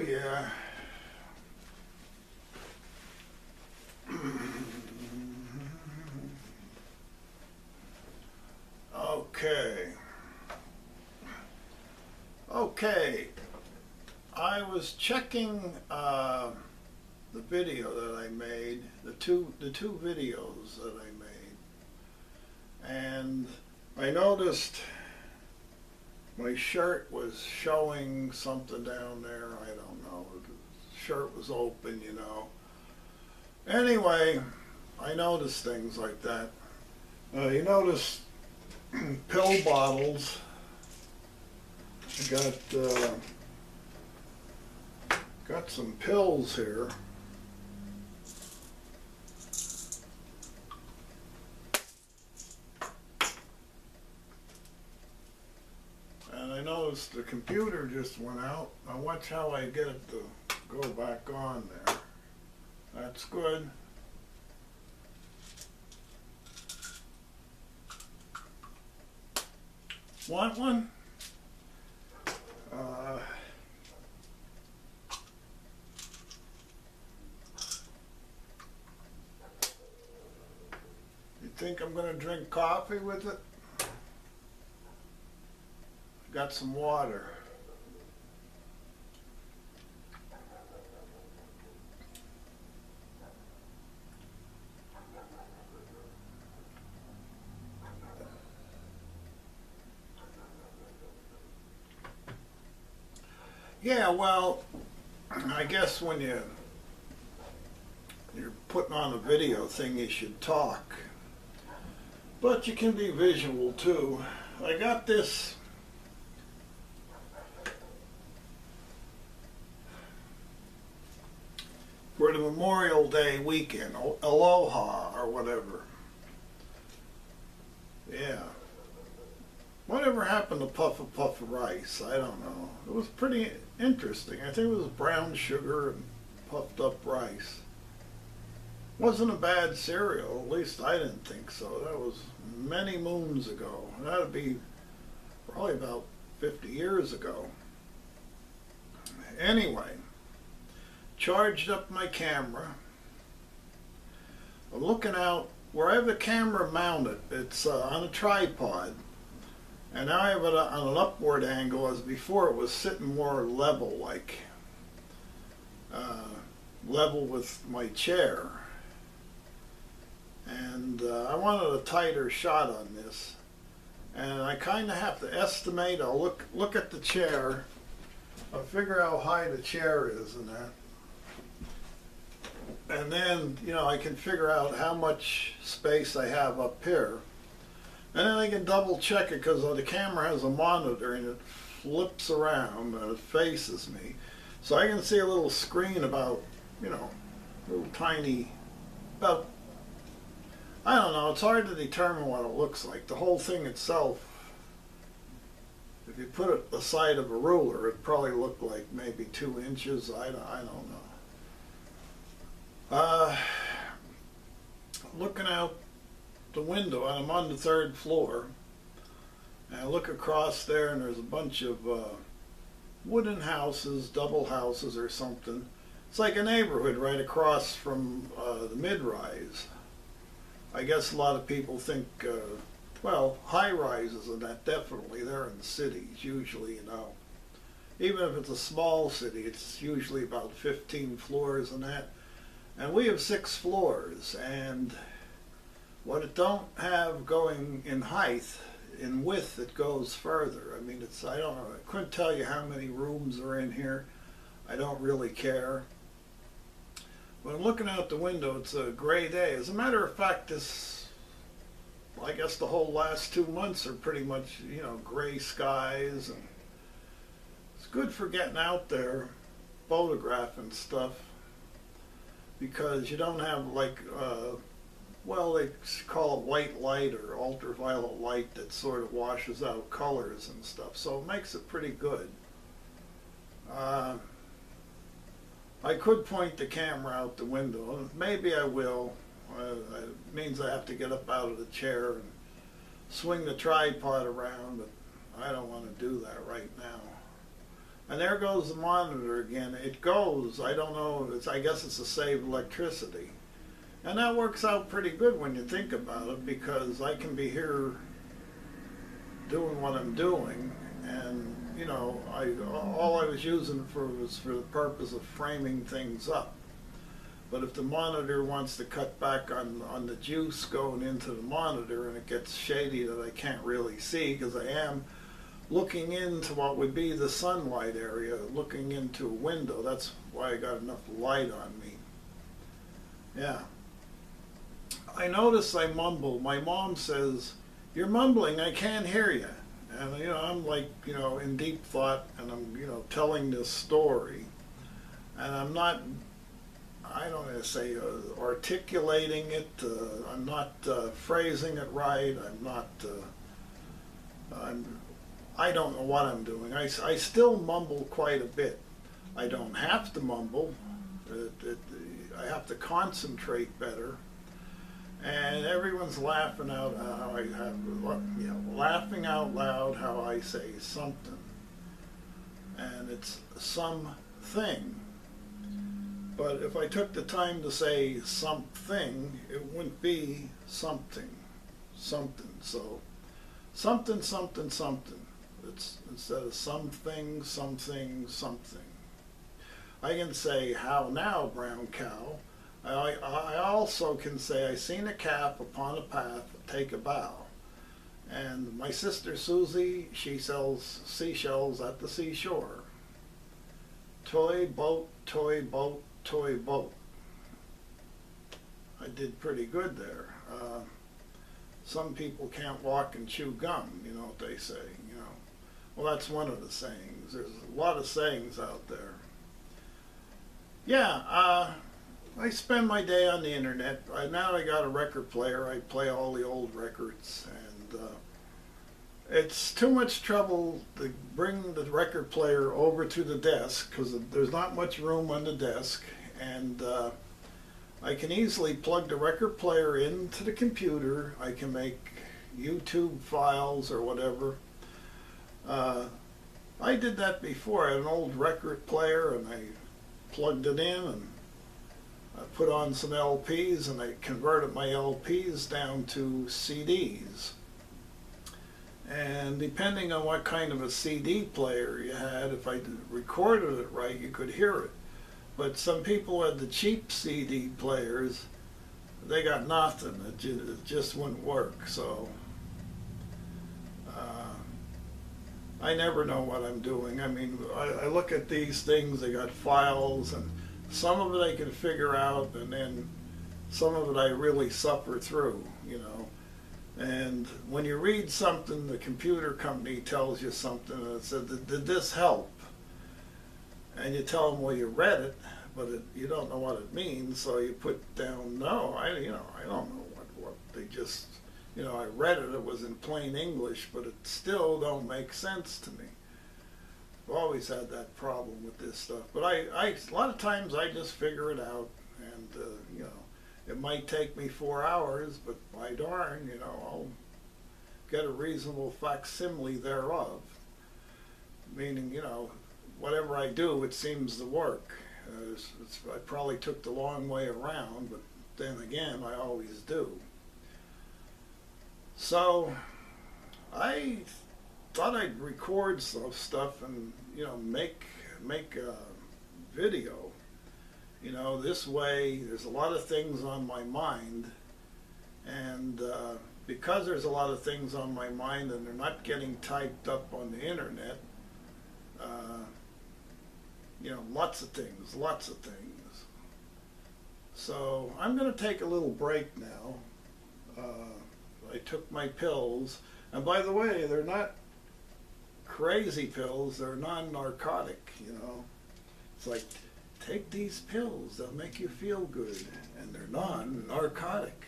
yeah. Okay. Okay. I was checking the video that I made, the two videos that I made, and I noticed my shirt was showing something down there. I don't know. The shirt was open, you know. Anyway, I noticed things like that. You notice pill bottles. I got some pills here. And I noticed the computer just went out. Now watch how I get it to go back on there. That's good. Want one? You think I'm going to drink coffee with it? Got some water. Yeah, well, I guess when you're putting on a video thing, you should talk. But you can be visual too. I got this for the Memorial Day weekend, Aloha or whatever. Yeah. Whatever happened to Puff of Rice? I don't know. It was pretty interesting. I think it was brown sugar and puffed up rice. Wasn't a bad cereal, at least I didn't think so. That was many moons ago. That'd be probably about 50 years ago. Anyway, charged up my camera. I'm looking out where I have the camera mounted. It's on a tripod. And now I have it on an upward angle, as before it was sitting more level, like level with my chair. And I wanted a tighter shot on this. And I kind of have to estimate. I'll look at the chair. I'll figure how high the chair is and that. And then, you know, I can figure out how much space I have up here. And then I can double check it, because the camera has a monitor and it flips around and it faces me. So I can see a little screen about, you know, little tiny, about, I don't know, it's hard to determine what it looks like. The whole thing itself, if you put it the side of a ruler, it'd probably look like maybe 2 inches. I don't know. Looking out the window, I'm on the 3rd floor, and I look across there and there's a bunch of wooden houses, double houses or something. It's like a neighborhood right across from the mid-rise. I guess a lot of people think, well, high-rises and that, definitely, they're in cities usually, you know. Even if it's a small city, it's usually about 15 floors and that. And we have 6 floors, and what it don't have going in height, in width, it goes further. I mean, I don't know, I couldn't tell you how many rooms are in here. I don't really care. But I'm looking out the window, it's a gray day. As a matter of fact, I guess the whole last 2 months are pretty much, you know, gray skies. And it's good for getting out there, photographing stuff, because you don't have like, well, they call it white light or ultraviolet light that sort of washes out colors and stuff, so it makes it pretty good. I could point the camera out the window. Maybe I will. It means I have to get up out of the chair and swing the tripod around, but I don't want to do that right now. And there goes the monitor again. It goes. I don't know. I guess it's to save electricity. And that works out pretty good when you think about it, because I can be here doing what I'm doing, and you know, all I was using was for the purpose of framing things up. But if the monitor wants to cut back on the juice going into the monitor, and it gets shady that I can't really see because I am looking into what would be the sunlight area, looking into a window. That's why I got enough light on me. Yeah. I notice I mumble. My mom says, "You're mumbling, I can't hear you." And you know, I'm like, you know, in deep thought, and I'm, you know, telling this story, and I'm not, I don't want to say articulating it. I'm not phrasing it right. I'm not. I don't know what I'm doing. I still mumble quite a bit. I don't have to mumble. I have to concentrate better. And everyone's laughing out how I have, you know, laughing out loud how I say something. And it's something. But if I took the time to say something, it wouldn't be something. Something. So something, something, something. It's instead of something, something, something. I can say, "How now, brown cow?" I also can say, "I seen a calf upon a path take a bow." And my sister Susie, she sells seashells at the seashore. Toy boat, toy boat, toy boat. I did pretty good there. Some people can't walk and chew gum, you know what they say, you know. Well, that's one of the sayings. There's a lot of sayings out there. Yeah, I spend my day on the internet. Now I got a record player. I play all the old records, and it's too much trouble to bring the record player over to the desk because there's not much room on the desk, and I can easily plug the record player into the computer. I can make YouTube files or whatever. I did that before. I had an old record player, and I plugged it in, and I put on some LPs, and I converted my LPs down to CDs. And depending on what kind of a CD player you had, if I recorded it right, you could hear it. But some people had the cheap CD players, they got nothing. It just wouldn't work. So I never know what I'm doing. I mean, I look at these things, they got files, and some of it I can figure out, and then some of it I really suffer through, you know. And when you read something, the computer company tells you something, and it says, "Did this help?" And you tell them, "Well, you read it, but you don't know what it means," so you put down, "No, I don't know what they just, you know, I read it, it was in plain English, but it still don't make sense to me." I've always had that problem with this stuff, but a lot of times I just figure it out, and you know, it might take me 4 hours, but by darn, you know, I'll get a reasonable facsimile thereof. Meaning, you know, whatever I do, it seems to work. I probably took the long way around, but then again, I always do. So I thought I'd record some stuff and, you know, make a video. You know, this way there's a lot of things on my mind, and because there's a lot of things on my mind and they're not getting typed up on the internet, you know, lots of things. So I'm going to take a little break now. I took my pills, and by the way, they're not crazy pills, they're non-narcotic, you know. It's like, take these pills, they'll make you feel good, and they're non-narcotic.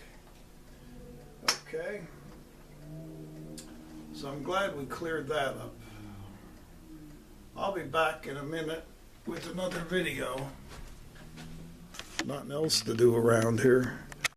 Okay? So I'm glad we cleared that up. I'll be back in a minute with another video. Nothing else to do around here.